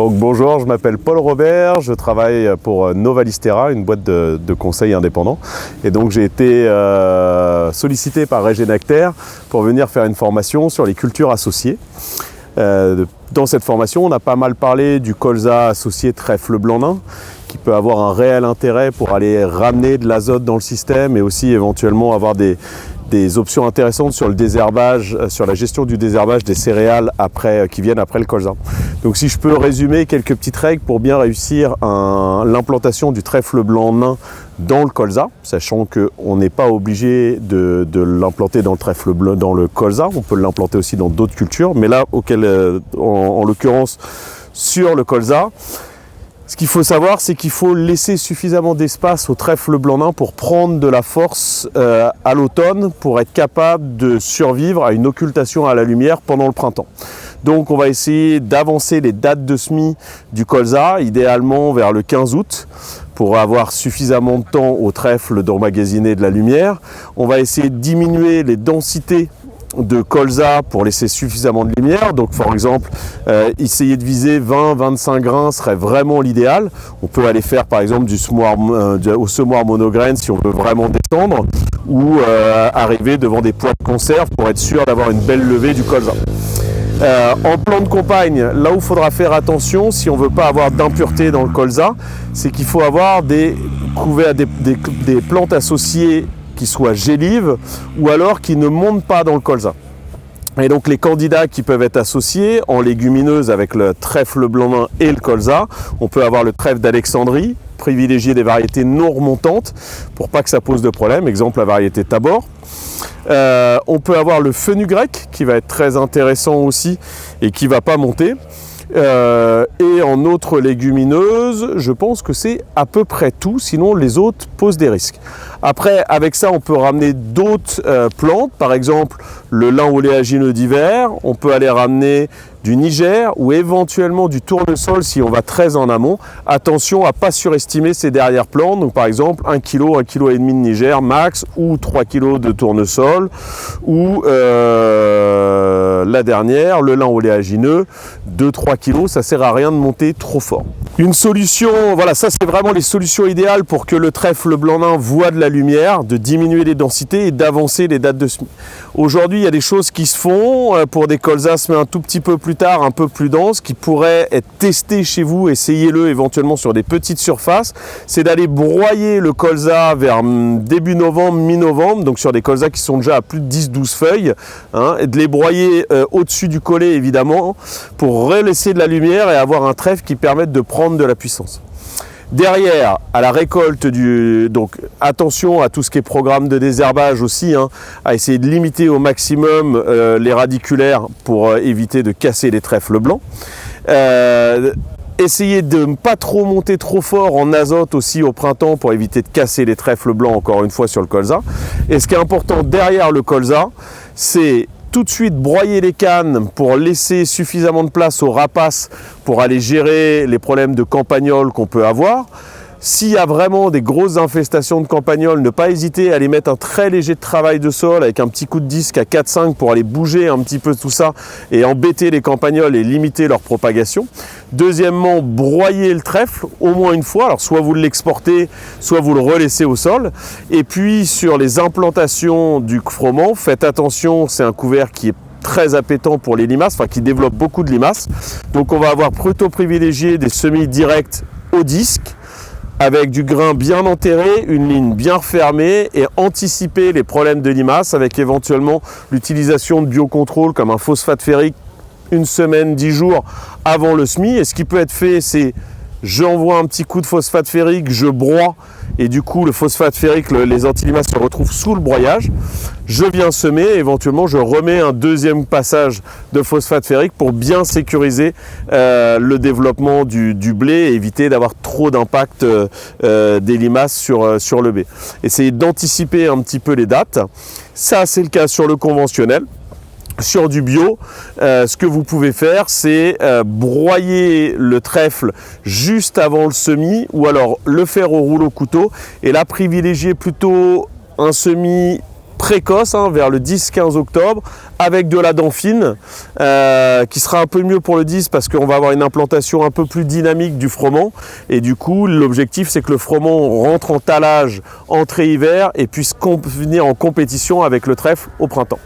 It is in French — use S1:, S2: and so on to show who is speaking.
S1: Donc, bonjour, je m'appelle Paul Robert, je travaille pour Novalistera, une boîte de conseil indépendant. Et donc j'ai été sollicité par Regenacter pour venir faire une formation sur les cultures associées. Dans cette formation, on a pas mal parlé du colza associé trèfle blanc nain, qui peut avoir un réel intérêt pour aller ramener de l'azote dans le système et aussi éventuellement avoir des options intéressantes sur le désherbage, sur la gestion du désherbage des céréales qui viennent après le colza. Donc si je peux résumer quelques petites règles pour bien réussir l'implantation du trèfle blanc nain dans le colza, sachant qu'on n'est pas obligé de l'implanter dans le trèfle blanc, dans le colza, on peut l'implanter aussi dans d'autres cultures, mais là, en l'occurrence, sur le colza, ce qu'il faut savoir, c'est qu'il faut laisser suffisamment d'espace au trèfle blanc nain pour prendre de la force à l'automne pour être capable de survivre à une occultation à la lumière pendant le printemps. Donc on va essayer d'avancer les dates de semis du colza, idéalement vers le 15 août, pour avoir suffisamment de temps au trèfle d'emmagasiner de la lumière. On va essayer de diminuer les densités de colza pour laisser suffisamment de lumière. Donc par exemple, essayer de viser 20-25 grains serait vraiment l'idéal. On peut aller faire par exemple au semoir monograine si on veut vraiment descendre, ou arriver devant des poids de conserve pour être sûr d'avoir une belle levée du colza. En plan de campagne, là où il faudra faire attention si on ne veut pas avoir d'impureté dans le colza, c'est qu'il faut avoir des plantes associées qui soient gélives ou alors qui ne montent pas dans le colza. Et donc les candidats qui peuvent être associés en légumineuses avec le trèfle blanc nain et le colza, on peut avoir le trèfle d'Alexandrie, privilégier des variétés non remontantes pour pas que ça pose de problème, exemple la variété Tabor. On peut avoir le fenugrec qui va être très intéressant aussi et qui ne va pas monter. Et en autres légumineuses, je pense que c'est à peu près tout, sinon les autres posent des risques. Après, avec ça, on peut ramener d'autres plantes, par exemple le lin oléagineux d'hiver, on peut aller ramener du Niger ou éventuellement du tournesol si on va très en amont. Attention à ne pas surestimer ces dernières plantes, donc par exemple 1 kg, 1,5 kg de Niger max, ou 3 kg de tournesol, ou la dernière, le lin oléagineux, 2-3 kg, ça ne sert à rien de monter trop fort. Une solution, voilà, ça c'est vraiment les solutions idéales pour que le trèfle blanc nain voit de la lumière, de diminuer les densités et d'avancer les dates de semis. Aujourd'hui, il y a des choses qui se font pour des colzas semés un tout petit peu plus tard, un peu plus denses, qui pourraient être testées chez vous, essayez-le éventuellement sur des petites surfaces, c'est d'aller broyer le colza vers début novembre, mi-novembre, donc sur des colzas qui sont déjà à plus de 10-12 feuilles, et de les broyer au-dessus du collet évidemment, pour relaisser de la lumière et avoir un trèfle qui permette de prendre de la puissance. Derrière, à la récolte donc attention à tout ce qui est programme de désherbage aussi, à essayer de limiter au maximum les radiculaires pour éviter de casser les trèfles blancs. Essayez de ne pas trop monter trop fort en azote aussi au printemps pour éviter de casser les trèfles blancs encore une fois sur le colza. Et ce qui est important derrière le colza, c'est tout de suite broyer les cannes pour laisser suffisamment de place aux rapaces pour aller gérer les problèmes de campagnols qu'on peut avoir. S'il y a vraiment des grosses infestations de campagnols, ne pas hésiter à aller mettre un très léger travail de sol avec un petit coup de disque à 4-5 pour aller bouger un petit peu tout ça et embêter les campagnols et limiter leur propagation. Deuxièmement, broyer le trèfle au moins une fois, alors soit vous l'exportez, soit vous le relaissez au sol. Et puis sur les implantations du froment, faites attention, c'est un couvert qui est très appétant pour les limaces, enfin qui développe beaucoup de limaces. Donc on va avoir plutôt privilégié des semis directs au disque, avec du grain bien enterré, une ligne bien refermée et anticiper les problèmes de limaces avec éventuellement l'utilisation de biocontrôle comme un phosphate ferrique 1 semaine, 10 jours avant le semis. Et ce qui peut être fait, c'est j'envoie un petit coup de phosphate ferrique, je broie et du coup le phosphate ferrique, les antilimaces se retrouvent sous le broyage. Je viens semer et éventuellement je remets un deuxième passage de phosphate ferrique pour bien sécuriser le développement du blé et éviter d'avoir trop d'impact des limaces sur le blé. Essayez d'anticiper un petit peu les dates. Ça c'est le cas sur le conventionnel. Sur du bio, ce que vous pouvez faire, c'est broyer le trèfle juste avant le semis ou alors le faire au rouleau couteau et là privilégier plutôt un semis précoce, hein, vers le 10-15 octobre, avec de la dent fine, qui sera un peu mieux pour le 10 parce qu'on va avoir une implantation un peu plus dynamique du froment. Et du coup, l'objectif, c'est que le froment rentre en talage entrée-hiver et puisse venir en compétition avec le trèfle au printemps.